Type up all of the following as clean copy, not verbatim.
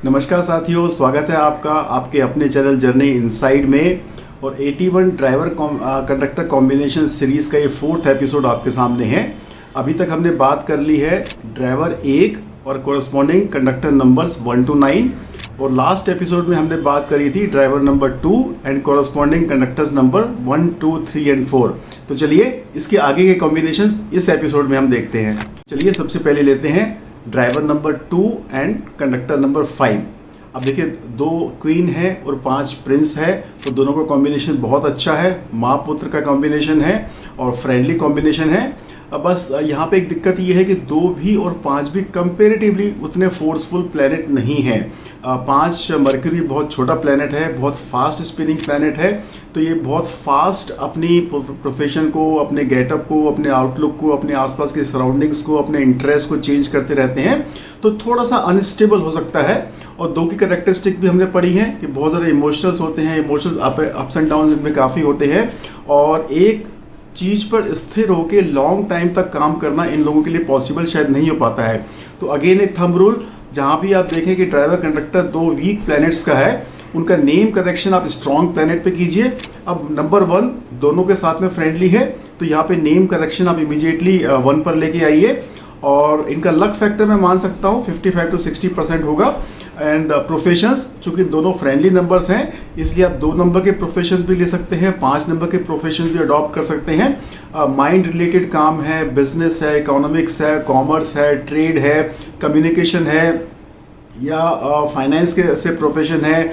नमस्कार साथियों, स्वागत है आपका आपके अपने चैनल जर्नी इनसाइड में। और 81 ड्राइवर कंडक्टर कॉम्बिनेशन सीरीज़ का ये 4th एपिसोड आपके सामने है। अभी तक हमने बात कर ली है ड्राइवर 1 और कोरस्पॉन्डिंग कंडक्टर नंबर्स 1 to 9, और लास्ट एपिसोड में हमने बात करी थी driver number 2 and corresponding conductors number 1, 2, 3 and 4। तो चलिए इसके आगे के कॉम्बिनेशंस इस एपिसोड में हम देखते हैं। चलिए सबसे पहले लेते हैं driver number 2 and conductor number 5। अब देखिए 2 क्वीन है और 5 प्रिंस है, तो दोनों का कॉम्बिनेशन बहुत अच्छा है। माँ पुत्र का कॉम्बिनेशन है और फ्रेंडली कॉम्बिनेशन है। अब बस यहाँ पे एक दिक्कत ये है कि 2 भी और 5 भी कंपेरेटिवली उतने फोर्सफुल प्लैनेट नहीं हैं। 5 मरकरी बहुत छोटा प्लैनेट है, बहुत फास्ट स्पिनिंग प्लैनेट है, तो ये बहुत फास्ट अपनी प्रोफेशन को, अपने गेटअप को, अपने आउटलुक को, अपने आसपास के सराउंडिंग्स को, अपने इंटरेस्ट को चेंज करते रहते हैं, तो थोड़ा सा अनस्टेबल हो सकता है। और 2 की कैरेक्टरिस्टिक भी हमने पढ़ी है कि बहुत ज़्यादा इमोशनल्स होते हैं, इमोशंस अप्स एंड डाउन में काफ़ी होते हैं, और एक चीज़ पर स्थिर होकर लॉन्ग टाइम तक काम करना इन लोगों के लिए पॉसिबल शायद नहीं हो पाता है। तो अगेन एक थंब रूल, जहाँ भी आप देखें कि ड्राइवर कंडक्टर 2 वीक प्लैनेट्स का है, उनका नेम करेक्शन आप स्ट्रॉन्ग प्लैनेट पे कीजिए। अब नंबर 1 दोनों के साथ में फ्रेंडली है, तो यहाँ पे नेम करेक्शन आप इमीडिएटली 1 पर लेके आइए। और इनका लक फैक्टर मैं मान सकता हूँ 55 to 60% होगा। एंड प्रोफेशंस, चूंकि दोनों फ्रेंडली नंबर्स हैं, इसलिए आप 2 नंबर के प्रोफेशंस भी ले सकते हैं, 5 नंबर के प्रोफेशंस भी अडॉप्ट कर सकते हैं। माइंड रिलेटेड काम है, बिजनेस है, इकोनॉमिक्स है, कॉमर्स है, ट्रेड है, कम्युनिकेशन है, या फाइनेंस के से प्रोफेशन है,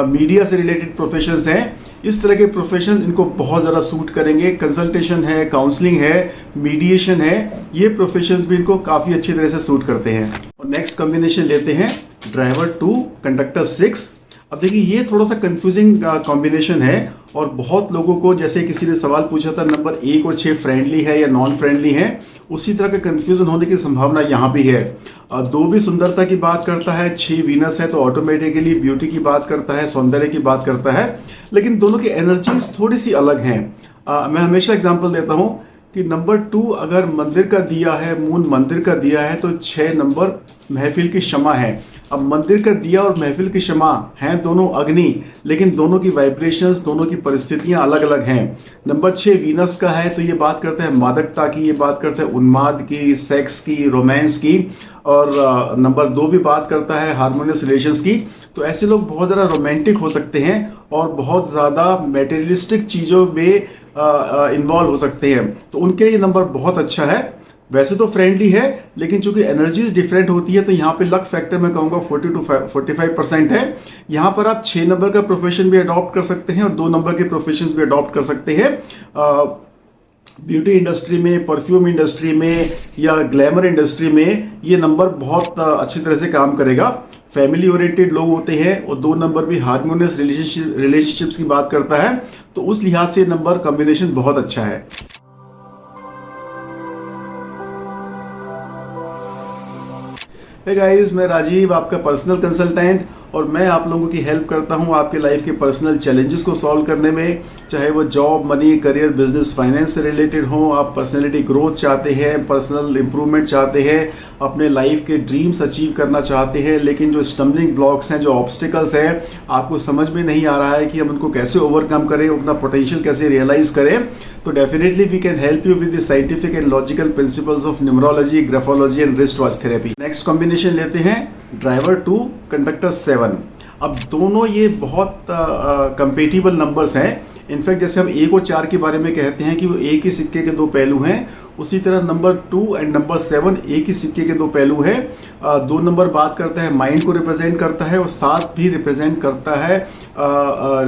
मीडिया से रिलेटेड प्रोफेशंस हैं। इस तरह के प्रोफेशन इनको बहुत ज़्यादा सूट करेंगे। कंसल्टेशन है, काउंसलिंग है, मीडिएशन है, ये प्रोफेशंस भी इनको काफ़ी अच्छी तरह से सूट करते हैं। और नेक्स्ट कॉम्बिनेशन लेते हैं ड्राइवर 2 कंडक्टर 6। अब देखिए ये थोड़ा सा कंफ्यूजिंग कॉम्बिनेशन है, और बहुत लोगों को, जैसे किसी ने सवाल पूछा था नंबर 1 और 6 फ्रेंडली है या नॉन फ्रेंडली है, उसी तरह का कंफ्यूजन होने की संभावना यहाँ भी है। 2 भी सुंदरता की बात करता है, 6 वीनस है तो ऑटोमेटिकली ब्यूटी की बात करता है, सौंदर्य की बात करता है, लेकिन दोनों की एनर्जीज थोड़ी सी अलग हैं। मैं हमेशा एग्जांपल देता हूँ कि नंबर 2 अगर मंदिर का दिया है, मून मंदिर का दिया है, तो 6 नंबर महफिल की शमा है। अब मंदिर का दिया और महफिल की शमा हैं दोनों अग्नि, लेकिन दोनों की वाइब्रेशंस, दोनों की परिस्थितियां अलग अलग हैं। नंबर 6 वीनस का है, तो ये बात करता है मादकता की, ये बात करता है उन्माद की, सेक्स की, रोमांस की। और नंबर 2 भी बात करता है हार्मोनियस रिलेशंस की। तो ऐसे लोग बहुत ज़्यादा रोमांटिक हो सकते हैं और बहुत ज़्यादा मेटेरियलिस्टिक चीज़ों में इन्वॉल्व हो सकते हैं, तो उनके लिए नंबर बहुत अच्छा है। वैसे तो फ्रेंडली है, लेकिन चूंकि एनर्जीज डिफरेंट होती है, तो यहाँ पे लक फैक्टर मैं कहूँगा 40 to 45% है। यहाँ पर आप 6 नंबर का प्रोफेशन भी अडॉप्ट कर सकते हैं और 2 नंबर के प्रोफेशन भी अडॉप्ट कर सकते हैं। ब्यूटी इंडस्ट्री में, परफ्यूम इंडस्ट्री में, या ग्लैमर इंडस्ट्री में ये नंबर बहुत अच्छी तरह से काम करेगा। फैमिली ओरिएंटेड लोग होते हैं, और 2 नंबर भी हार्मोनियस रिलेशनशिप्स की बात करता है, तो उस लिहाज से नंबर कॉम्बिनेशन बहुत अच्छा है। हे गाइस, मैं राजीव, आपका पर्सनल कंसल्टेंट, और मैं आप लोगों की हेल्प करता हूं आपके लाइफ के पर्सनल चैलेंजेस को सॉल्व करने में, चाहे वो job, money, career, business, finance से रिलेटेड हो। आप पर्सनैलिटी ग्रोथ चाहते हैं, पर्सनल इंप्रूवमेंट चाहते हैं, अपने लाइफ के ड्रीम्स अचीव करना चाहते हैं, लेकिन जो स्टम्बलिंग ब्लॉक्स हैं, जो ऑब्स्टिकल्स हैं, आपको समझ में नहीं आ रहा है कि हम उनको कैसे ओवरकम करें, अपना पोटेंशियल कैसे रियलाइज करें, तो definitely we can help you with the scientific and logical principles of numerology, graphology and wrist watch therapy. Next combination लेते हैं ड्राइवर 2 कंडक्टर 7। अब दोनों ये बहुत कंपेटिबल नंबर्स हैं। इनफैक्ट जैसे हम 1 और 4 के बारे में कहते हैं कि वो एक ही सिक्के के 2 पहलू हैं, उसी तरह नंबर 2 एंड नंबर 7 एक ही सिक्के के 2 पहलू हैं। 2 नंबर बात करता है माइंड को रिप्रेजेंट करता है, और 7 भी रिप्रेजेंट करता है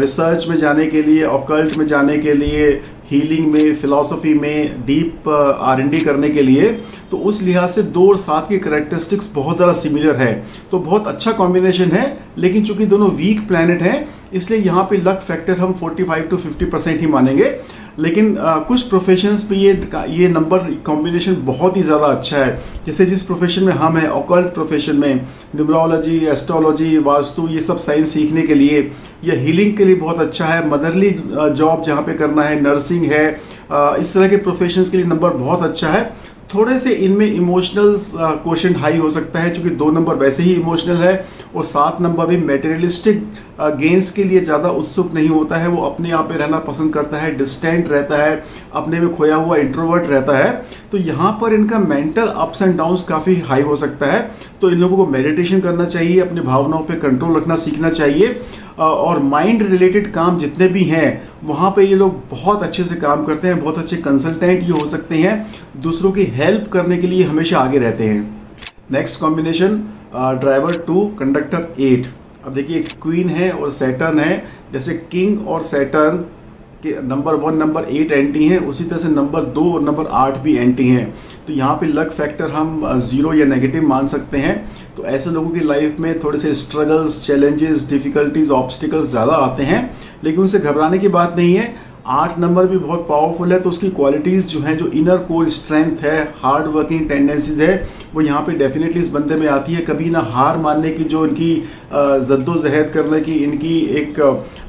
रिसर्च में जाने के लिए, ऑकल्ट में जाने के लिए, हीलिंग में, फिलॉसफी में डीप R&D करने के लिए। तो उस लिहाज से 2 और 7 की कैरेक्टरिस्टिक्स बहुत ज़्यादा सिमिलर है, तो बहुत अच्छा कॉम्बिनेशन है। लेकिन चूंकि दोनों वीक प्लैनेट हैं, इसलिए यहाँ पे लक फैक्टर हम 45 to 50% ही मानेंगे। लेकिन कुछ प्रोफेशंस पे ये नंबर कॉम्बिनेशन बहुत ही ज़्यादा अच्छा है। जैसे जिस प्रोफेशन में हम हैं, ऑकल्ट प्रोफेशन में, न्यूमरोलॉजी, एस्ट्रोलॉजी, वास्तु, ये सब साइंस सीखने के लिए, या हीलिंग के लिए बहुत अच्छा है। मदरली जॉब जहाँ पे करना है, नर्सिंग है, इस तरह के प्रोफेशंस के लिए नंबर बहुत अच्छा है। थोड़े से इनमें इमोशनल क्वेश्चन हाई हो सकता है, क्योंकि 2 नंबर वैसे ही इमोशनल है और 7 नंबर भी मटेरियलिस्टिक गेंस के लिए ज़्यादा उत्सुक नहीं होता है। वो अपने आप में रहना पसंद करता है, डिस्टेंट रहता है, अपने में खोया हुआ इंट्रोवर्ट रहता है। तो यहाँ पर इनका मेंटल अप्स एंड डाउन्स काफ़ी हाई हो सकता है। तो इन लोगों को मेडिटेशन करना चाहिए, अपने भावनाओं पे कंट्रोल रखना सीखना चाहिए, और माइंड रिलेटेड काम जितने भी हैं वहाँ पे ये लोग बहुत अच्छे से काम करते हैं, बहुत अच्छे कंसल्टेंट ये हो सकते हैं, दूसरों की हेल्प करने के लिए हमेशा आगे रहते हैं। Next combination driver 2 conductor 8। अब देखिए क्वीन है और सैटर्न है, जैसे किंग और सैटर्न के नंबर 1 नंबर 8 एंटी हैं, उसी तरह से नंबर 2 और नंबर 8 भी एंटी हैं। तो यहाँ पे लक फैक्टर हम 0 या नेगेटिव मान सकते हैं। तो ऐसे लोगों की लाइफ में थोड़े से स्ट्रगल्स, चैलेंजेस, डिफ़िकल्टीज, ऑब्स्टिकल्स ज़्यादा आते हैं, लेकिन उनसे घबराने की बात नहीं है। 8 नंबर भी बहुत पावरफुल है, तो उसकी क्वालिटीज़ जो हैं, जो इनर कोर स्ट्रेंथ है, हार्ड वर्किंग टेंडेंसीज है, वो यहाँ पे डेफिनेटली इस बंदे में आती है। कभी ना हार मानने की जो इनकी जद्दोजहद करने की इनकी एक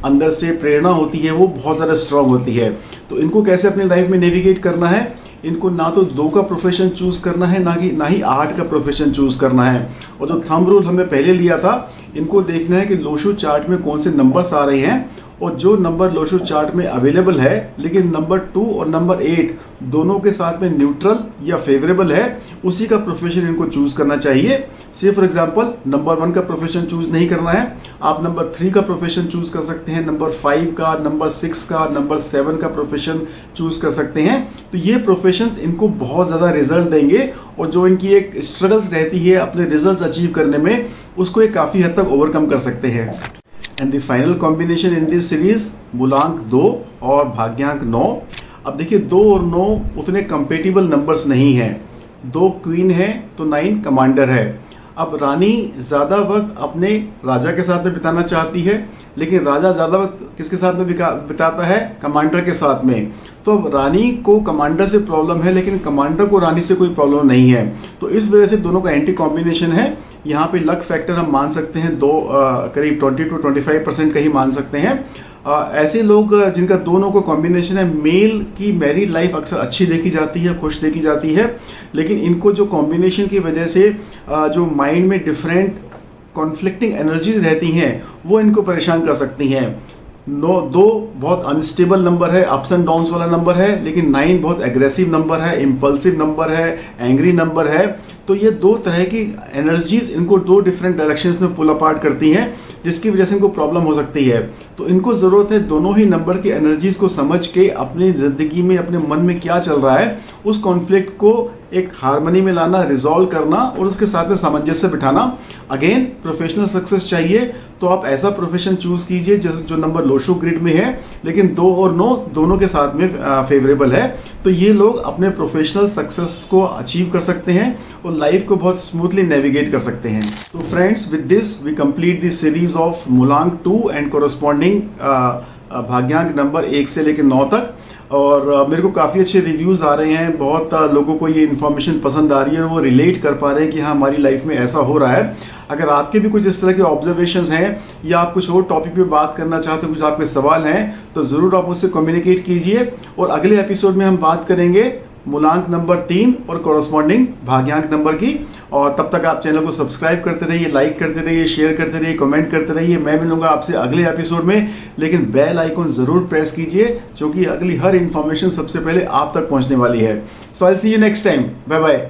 अंदर से प्रेरणा होती है, वो बहुत ज़्यादा स्ट्रांग होती है। तो इनको कैसे अपनी लाइफ में नेविगेट करना है, इनको ना तो 2 का प्रोफेशन चूज़ करना है, ना ही 8 का प्रोफेशन चूज़ करना है। और जो थंब रूल हमने पहले लिया था, इनको देखना है कि लोशो चार्ट में कौन से नंबर्स आ रहे हैं, और जो नंबर लोशो चार्ट में अवेलेबल है लेकिन नंबर 2 और नंबर 8 दोनों के साथ में न्यूट्रल या फेवरेबल है, उसी का प्रोफेशन इनको चूज़ करना चाहिए। से फॉर एग्जांपल नंबर 1 का प्रोफेशन चूज़ नहीं करना है, आप नंबर 3 का प्रोफेशन चूज़ कर सकते हैं, नंबर 5 का, नंबर 6 का, नंबर 7 का प्रोफेशन चूज़ कर सकते हैं। तो ये प्रोफेशंस इनको बहुत ज़्यादा रिजल्ट देंगे, और जो इनकी एक स्ट्रगल्स रहती है अपने रिजल्ट्स अचीव करने में, उसको ये काफ़ी हद तक ओवरकम कर सकते हैं। And the final combination in this series मूलांक 2 और भाग्यांक 9। अब देखिए 2 और 9 उतने कंपेटिबल नंबर्स नहीं हैं। 2 क्वीन है तो 9 कमांडर है। अब रानी ज़्यादा वक्त अपने राजा के साथ में बिताना चाहती है, लेकिन राजा ज़्यादा वक्त किसके साथ में बिताता है, कमांडर के साथ में। तो अब रानी को कमांडर से प्रॉब्लम है, लेकिन कमांडर को रानी से कोई प्रॉब्लम नहीं है। तो इस वजह से दोनों का एंटी कॉम्बिनेशन है। यहाँ पे लक फैक्टर हम मान सकते हैं करीब 20 to 25% का ही मान सकते हैं। ऐसे लोग जिनका दोनों को कॉम्बिनेशन है, मेल की मैरिड लाइफ अक्सर अच्छी देखी जाती है, खुश देखी जाती है, लेकिन इनको जो कॉम्बिनेशन की वजह से जो माइंड में डिफरेंट कॉन्फ्लिक्टिंग एनर्जीज रहती हैं, वो इनको परेशान कर सकती हैं। 2 बहुत अनस्टेबल नंबर है, अप्स एंड डाउन्स वाला नंबर है, लेकिन 9 बहुत एग्रेसिव नंबर है, इम्पल्सिव नंबर है, एंग्री नंबर है। तो ये 2 तरह की एनर्जीज इनको 2 डिफरेंट डायरेक्शंस में पुल अपार्ट करती हैं, जिसकी वजह से इनको प्रॉब्लम हो सकती है। तो इनको ज़रूरत है दोनों ही नंबर की एनर्जीज को समझ के अपनी ज़िंदगी में, अपने मन में क्या चल रहा है, उस कॉन्फ्लिक्ट को एक हार्मनी में लाना, रिजॉल्व करना और उसके साथ में सामंजस्य बिठाना। अगेन प्रोफेशनल सक्सेस चाहिए तो आप ऐसा प्रोफेशन चूज़ कीजिए जो नंबर लोशो ग्रिड में है, लेकिन 2 और 9 दोनों के साथ में फेवरेबल है। तो ये लोग अपने प्रोफेशनल सक्सेस को अचीव कर सकते हैं और लाइफ को बहुत स्मूथली नेविगेट कर सकते हैं। तो friends, with this we complete this series of मूलांक 2 एंड कोरस्पॉन्डिंग भाग्यांक नंबर 1 से लेकर 9 तक। और मेरे को काफ़ी अच्छे रिव्यूज़ आ रहे हैं, बहुत लोगों को ये इन्फॉर्मेशन पसंद आ रही है और वो रिलेट कर पा रहे हैं कि हाँ हमारी लाइफ में ऐसा हो रहा है। अगर आपके भी कुछ इस तरह के ऑब्जर्वेशंस हैं या आप कुछ और टॉपिक पे बात करना चाहते हो, कुछ आपके सवाल हैं, तो ज़रूर आप मुझसे कम्युनिकेट कीजिए। और अगले एपिसोड में हम बात करेंगे मूलांक नंबर 3 और कॉरस्पॉन्डिंग भाग्यांक नंबर की। और तब तक आप चैनल को सब्सक्राइब करते रहिए, लाइक करते रहिए, शेयर करते रहिए, कमेंट करते रहिए। मैं मिलूंगा आपसे अगले एपिसोड में, लेकिन बेल आइकन ज़रूर प्रेस कीजिए, क्योंकि अगली हर इन्फॉर्मेशन सबसे पहले आप तक पहुंचने वाली है। So I see you next time. Bye bye.